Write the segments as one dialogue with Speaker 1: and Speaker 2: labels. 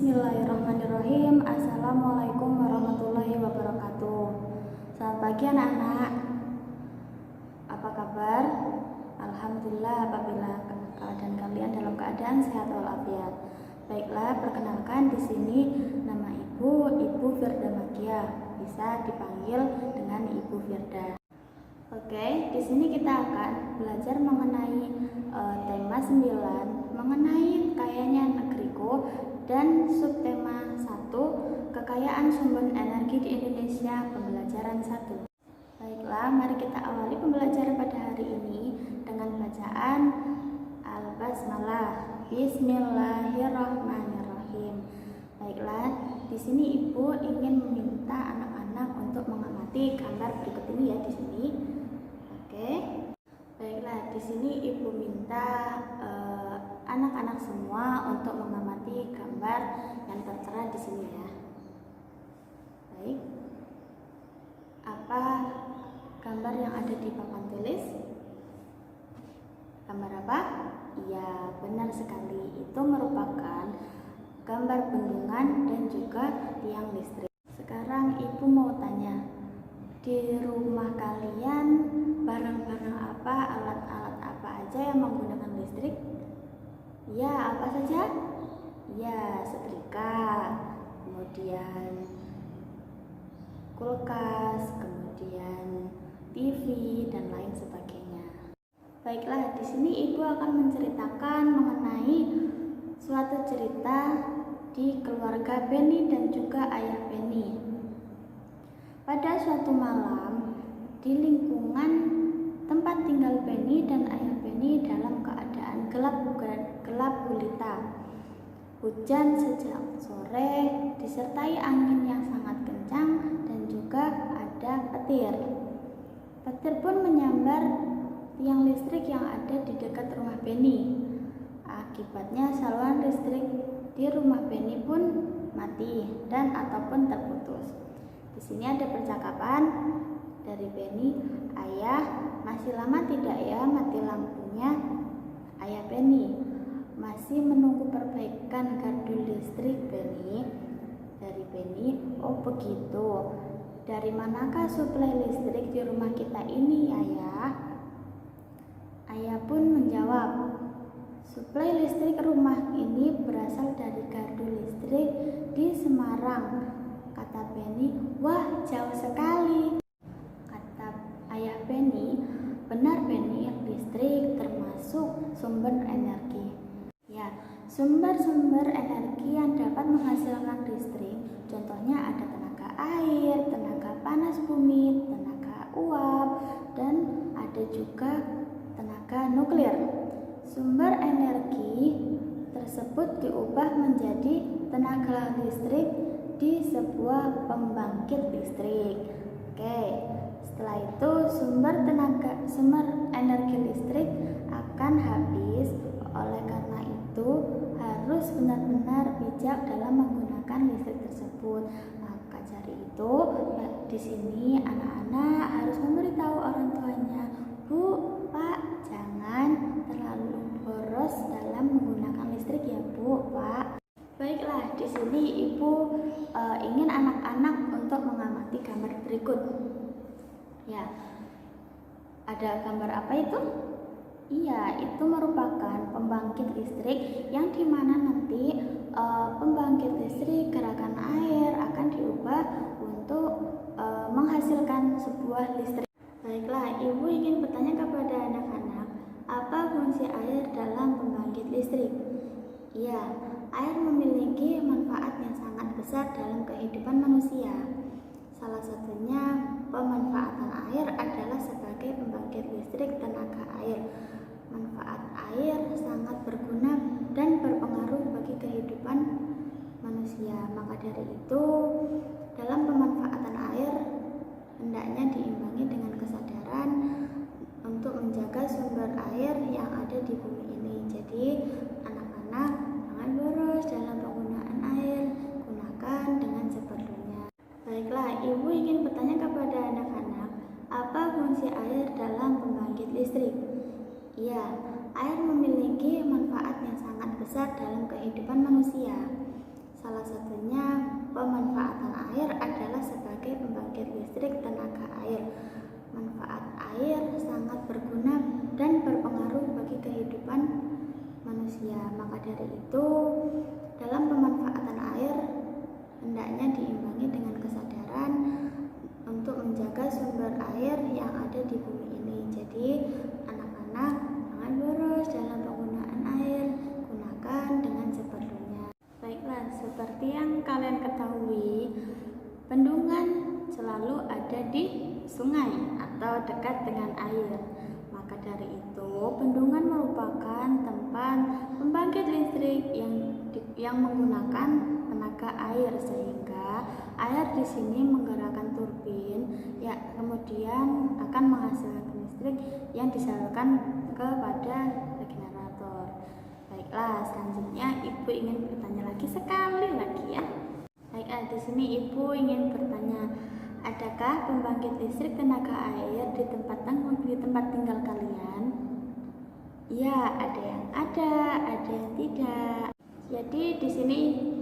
Speaker 1: Bismillahirrahmanirrahim. Assalamualaikum warahmatullahi wabarakatuh. Selamat pagi anak-anak. Apa kabar? Alhamdulillah apabila keadaan kalian dalam keadaan sehat walafiat. Baiklah, perkenalkan di sini nama Ibu Firda Magia. Bisa dipanggil dengan Ibu Firda. Oke, di sini kita akan belajar mengenai tema 9 mengenai kayanya negeriku dan subtema 1 kekayaan sumber energi di Indonesia pembelajaran 1. Baiklah, mari kita awali pembelajaran pada hari ini dengan bacaan Al-Basmalah. Bismillahirrahmanirrahim. Baiklah, di sini Ibu ingin meminta anak-anak untuk mengamati gambar berikut ini ya di sini. Oke. Baiklah, di sini Ibu minta anak-anak semua untuk mengamati gambar yang tertera di sini ya. Baik. Apa gambar yang ada di papan tulis? Gambar apa? Iya, benar sekali. Itu merupakan gambar bendungan dan juga tiang listrik. Sekarang Ibu mau tanya, di rumah kalian barang-barang apa, alat-alat apa aja yang menggunakan listrik? Ya, apa saja? Ya, setrika, kemudian kulkas, kemudian TV dan lain sebagainya. Baiklah, di sini Ibu akan menceritakan mengenai suatu cerita di keluarga Benny dan juga ayah Benny. Pada suatu malam, di lingkungan tempat tinggal Benny dan ayah Benny dalam keadaan gelap gulita. Hujan sejak sore disertai angin yang sangat kencang dan juga ada petir. Petir pun menyambar tiang listrik yang ada di dekat rumah Benny. Akibatnya saluran listrik di rumah Benny pun mati dan ataupun terputus. Di sini ada percakapan dari Benny, "Ayah, masih lama tidak ya mati lampunya?" Ayah Benny, "Masih menunggu perbaikan gardu listrik, Benny." Dari Benny, "Oh begitu. Dari manakah suplai listrik di rumah kita ini, Ayah?" Ayah pun menjawab, "Suplai listrik rumah ini berasal dari gardu listrik di Semarang." Kata Benny, "Wah, jauh sekali." Kata ayah Benny, "Benar Benny, listrik termasuk sumber energi." Ya, sumber-sumber energi yang dapat menghasilkan listrik, contohnya ada tenaga air, tenaga panas bumi, tenaga uap, dan ada juga tenaga nuklir. Sumber energi tersebut diubah menjadi tenaga listrik di sebuah pembangkit listrik. Oke, setelah itu sumber energi listrik akan habis. Oleh karena itu harus benar-benar bijak dalam menggunakan listrik tersebut. Maka dari itu di sini anak-anak harus memberitahu orang tuanya, "Bu, Pak, jangan terlalu boros dalam menggunakan listrik ya Bu, Pak." Baiklah, di sini Ibu ingin anak-anak untuk mengamati gambar berikut. Ya, ada gambar apa itu? Iya, itu merupakan pembangkit listrik yang dimana nanti pembangkit listrik gerakan air akan diubah untuk menghasilkan sebuah listrik. Baiklah, Ibu ingin bertanya kepada anak-anak, apa fungsi air dalam pembangkit listrik? Iya, air memiliki manfaat yang sangat besar dalam kehidupan manusia. Salah satunya pemanfaatan air adalah sebagai pembangkit listrik tenaga air. Manfaat air sangat berguna dan berpengaruh bagi kehidupan manusia. Maka dari itu, dalam pemanfaatan air hendaknya diimbangi dengan kesadaran untuk menjaga sumber air yang ada di bumi ini. Jadi, anak-anak jangan boros dalam penggunaan air, gunakan dengan seperlunya. Baiklah, Ibu ingin bertanya kepada anak-anak, apa fungsi air dalam pembangkit listrik? Iya, air memiliki manfaat yang sangat besar dalam kehidupan manusia. Salah satunya pemanfaatan air adalah sebagai pembangkit listrik tenaga air. Manfaat air sangat berguna dan berpengaruh bagi kehidupan manusia. Maka dari itu, dalam pemanfaatan air hendaknya diimbangi dengan kesadaran untuk menjaga sumber air yang ada di bumi ini. Jadi, anak-anak jangan boros dalam penggunaan air, gunakan dengan seperlunya. Baiklah, seperti yang kalian ketahui, bendungan selalu ada di sungai atau dekat dengan air. Maka dari itu, bendungan merupakan tempat pembangkit listrik yang menggunakan tenaga air, sehingga air di sini menggerakkan turbin, ya, kemudian akan menghasilkan listrik yang disalurkan kepada generator. Baiklah, selanjutnya Ibu ingin bertanya lagi sekali lagi ya. Baiklah, di sini Ibu ingin bertanya, adakah pembangkit listrik tenaga air di tempat tinggal kalian? Ya, ada yang ada yang tidak. Jadi di sini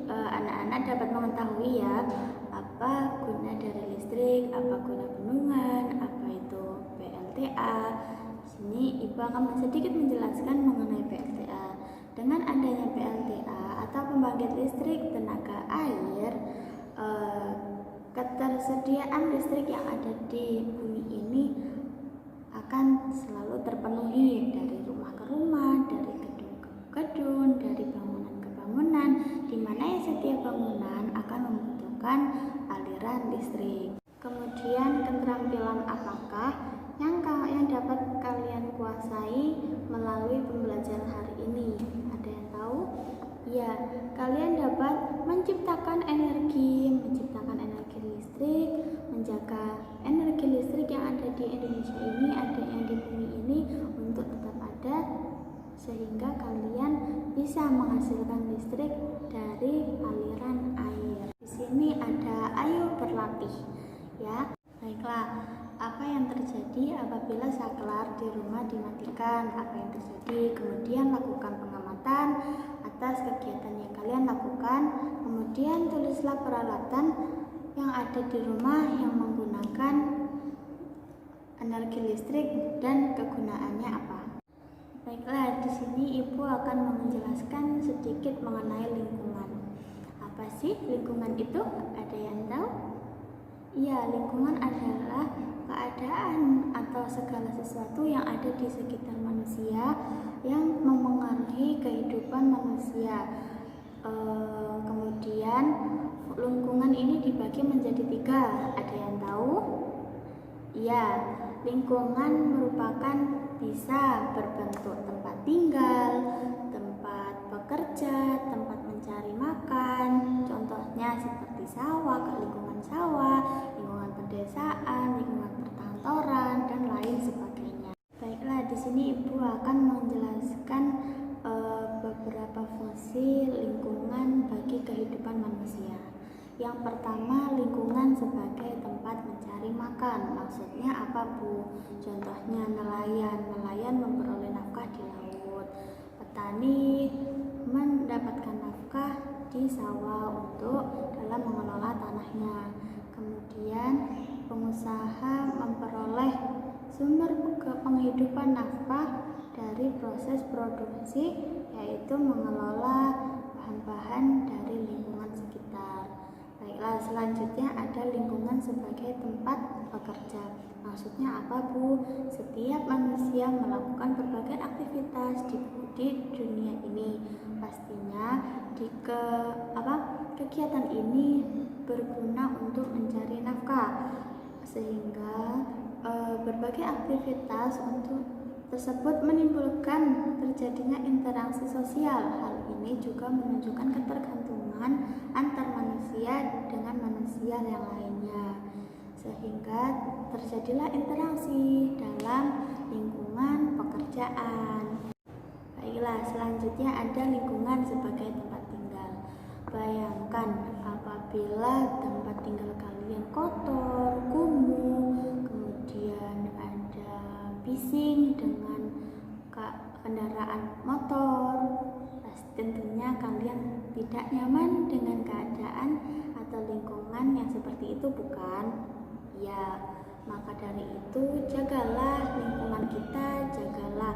Speaker 1: anak-anak dapat mengetahui ya, apa guna dari listrik, apa guna bendungan, apa itu PLTA. Di sini Ibu akan sedikit menjelaskan mengenai PLTA. Dengan adanya PLTA atau pembangkit listrik tenaga air, ketersediaan listrik yang ada di bumi ini akan selalu terpenuhi, dari rumah ke rumah, dari gedung ke gedung, dari bangunan ke bangunan, di mana setiap bangunan akan membutuhkan aliran listrik. Kemudian, keterampilan apakah yang dapat kalian kuasai melalui pembelajaran hari ini? Ada yang tahu? Ya, kalian dapat menciptakan energi listrik, menjaga energi listrik yang ada di Indonesia ini, ada yang di bumi ini untuk tetap ada, sehingga kalian bisa menghasilkan listrik dari aliran air. Di sini ada ayo berlatih, ya. Baiklah, apa yang terjadi apabila saklar di rumah dimatikan? Apa yang terjadi? Kemudian lakukan pengamatan atas kegiatan yang kalian lakukan. Kemudian tulislah peralatan yang ada di rumah yang menggunakan energi listrik dan kegunaannya apa. Baiklah, di sini Ibu akan menjelaskan sedikit mengenai lingkungan. Apa sih lingkungan itu? Ada yang tahu? Ya, lingkungan adalah keadaan atau segala sesuatu yang ada di sekitar manusia yang memengaruhi kehidupan manusia. Kemudian lingkungan ini dibagi menjadi 3. Ada yang tahu? Ya, lingkungan merupakan bisa berbentuk tempat tinggal, tempat bekerja, tempat mencari makan. Contohnya seperti sawah, lingkungan sawah, lingkungan pedesaan, lingkungan perkantoran, dan lain sebagainya. Baiklah, di sini Ibu akan menjelaskan beberapa fungsi lingkungan bagi kehidupan manusia. Yang pertama, lingkungan sebagai tempat mencari makan. Maksudnya apa, Bu? Contohnya nelayan memperoleh nafkah di laut. Petani mendapatkan nafkah di sawah untuk dalam mengelola tanahnya. Kemudian pengusaha memperoleh sumber penghidupan nafkah dari proses produksi, yaitu mengelola bahan-bahan dari lingkungan sekitar. Baiklah, selanjutnya ada lingkungan sebagai tempat bekerja. Maksudnya apa, Bu? Setiap manusia melakukan berbagai aktivitas di dunia ini. Pastinya kegiatan ini berguna untuk mencari nafkah, sehingga berbagai aktivitas tersebut menimbulkan terjadinya interaksi sosial. Hal ini juga menunjukkan ketergantungan antar manusia dengan manusia yang lainnya, sehingga terjadilah interaksi dalam lingkungan pekerjaan. Baiklah, selanjutnya ada lingkungan sebagai tempat tinggal. Bayangkan apabila tempat tinggal kalian kotor, kumuh, kemudian ada bising dengan kendaraan motor, pasti tentunya kalian tidak nyaman dengan keadaan atau lingkungan yang seperti itu, bukan? Ya, maka dari itu jagalah lingkungan kita, jagalah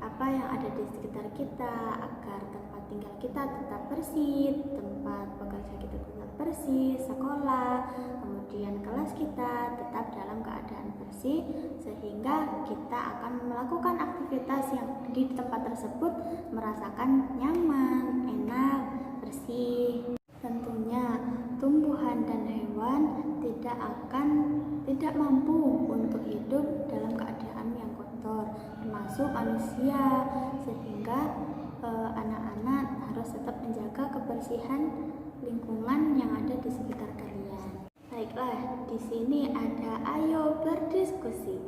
Speaker 1: apa yang ada di sekitar kita agar tempat tinggal kita tetap bersih, tempat bekerja kita tetap bersih, sekolah, kemudian kelas kita tetap dalam keadaan bersih, sehingga kita akan melakukan aktivitas yang di tempat tersebut merasakan nyaman, enak, bersih. Tentunya tumbuhan dan hewan tidak mampu untuk hidup dalam keadaan yang kotor, termasuk manusia, sehingga anak-anak harus tetap menjaga kebersihan lingkungan yang ada di sekitar kalian. Baiklah, di sini ada ayo berdiskusi.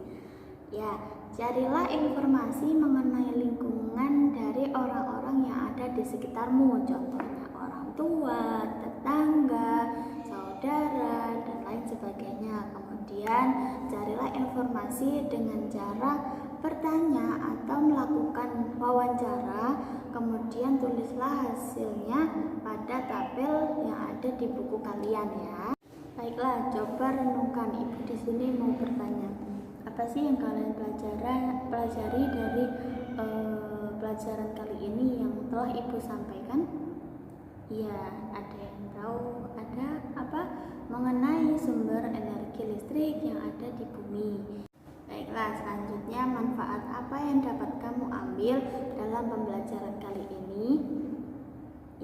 Speaker 1: Ya, carilah informasi mengenai lingkungan dari orang-orang yang ada di sekitarmu, contohnya orang tua, tetangga, saudara, dan lain sebagainya. Kemudian carilah informasi dengan cara bertanya atau melakukan wawancara, kemudian tulislah hasilnya pada tabel yang ada di buku kalian ya. Baiklah, coba renungkan. Ibu di sini mau bertanya, apa sih yang kalian pelajari dari pelajaran kali ini yang telah ibu sampaikan? Iya, ada yang tahu ada apa mengenai sumber energi listrik yang ada di bumi. Baiklah, selanjutnya manfaat apa yang dapat kamu ambil dalam pembelajaran kali ini?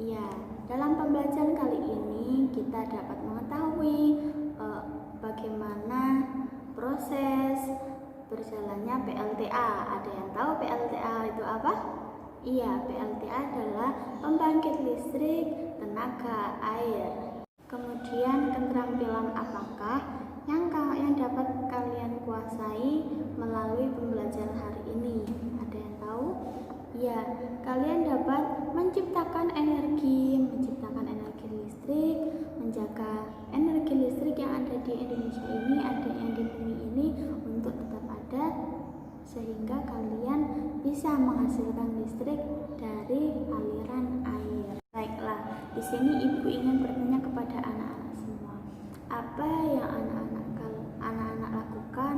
Speaker 1: Iya, dalam pembelajaran kali ini kita dapat mengetahui bagaimana proses berjalannya PLTA. Ada yang tahu PLTA itu apa? Iya, PLTA adalah pembangkit listrik tenaga air. Kemudian keterampilan apakah yang dapat kalian kuasai melalui pembelajaran hari ini? Ada yang tahu? Ya, kalian dapat menciptakan energi listrik, menjaga energi listrik yang ada di Indonesia ini, ada yang di bumi ini untuk tetap ada, sehingga kalian bisa menghasilkan listrik dari aliran air. Baiklah, di sini ibu ingin bertanya kepada anak-anak semua, apa yang anak-anak lakukan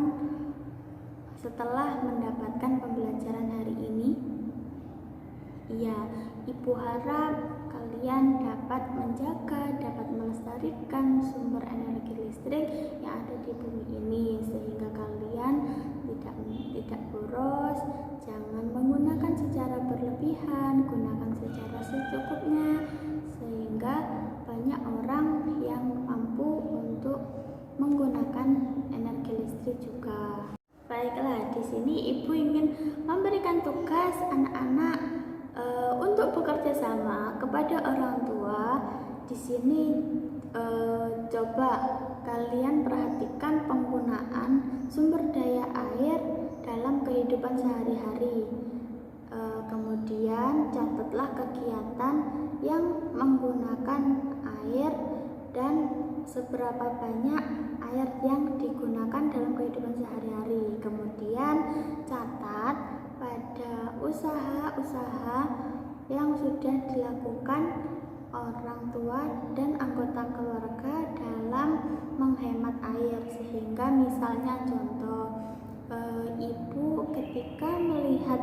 Speaker 1: setelah mendapatkan pembelajaran hari ini? Iya, ibu harap kalian dapat menjaga, dapat melestarikan sumber energi listrik yang ada di bumi ini, sehingga kalian tidak boros. Jangan menggunakan secara berlebihan, gunakan secara secukupnya, sehingga banyak orang yang mampu untuk menggunakan energi listrik juga. Baiklah, di sini ibu ingin memberikan tugas anak-anak untuk bekerja sama kepada orang tua. Di sini coba kalian perhatikan penggunaan sumber daya air dalam kehidupan sehari-hari. Kemudian catatlah kegiatan yang menggunakan air dan seberapa banyak air yang digunakan dalam kehidupan sehari-hari. Kemudian catat pada usaha-usaha yang sudah dilakukan orang tua dan anggota keluarga dalam menghemat air, sehingga misalnya contoh ibu ketika melihat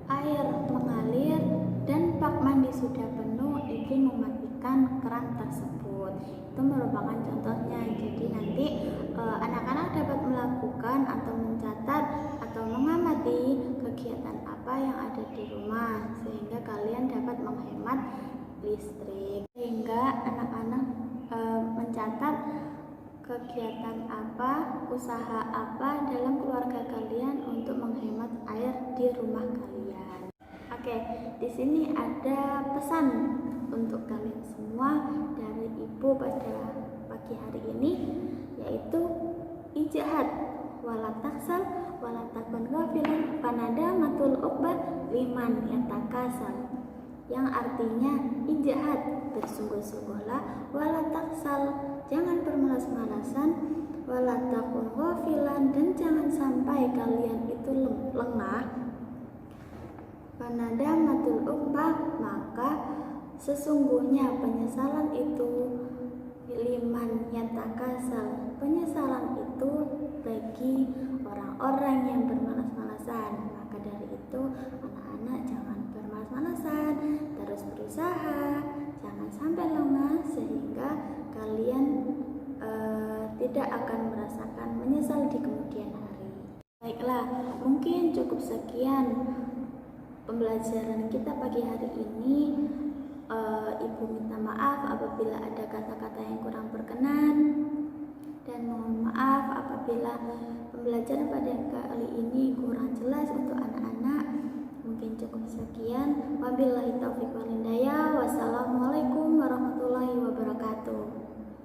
Speaker 1: air mengalir dan bak mandi sudah penuh, ibu mematikan keran tersebut. Itu merupakan contohnya. Jadi nanti anak-anak dapat melakukan atau mencatat atau mengamati kegiatan apa yang ada di rumah, sehingga kalian dapat menghemat listrik. Sehingga anak-anak mencatat kegiatan apa, usaha apa dalam keluarga kalian untuk menghemat air di rumah kalian. Oke, di sini ada pesan untuk kalian semua dari ibu pada pagi hari ini, yaitu ijtihad wala taksal wala takun ghafilan fanada matul uqbah liman yatakasal, yang artinya ijtihad, bersungguh-sungguhlah, wala taksal, jangan bermalas-malasan, wala takun ghafilan, dan jangan sampai kalian itu lengah. Fanada matul uqbah, maka Sesungguhnya penyesalan itu liman yatakasal. Penyesalan itu bagi orang-orang yang bermalas-malasan. Maka dari itu anak-anak jangan bermalas-malasan, terus berusaha, jangan sampai lengah sehingga kalian tidak akan merasakan menyesal di kemudian hari. Baiklah, mungkin cukup sekian pembelajaran kita pagi hari ini. Ibu minta maaf apabila ada kata-kata yang kurang berkenan, dan mohon maaf apabila pembelajaran pada kali ini kurang jelas untuk anak-anak. Mungkin cukup sekian. Wabillahi taufiq wal hidayah. Wassalamualaikum warahmatullahi wabarakatuh.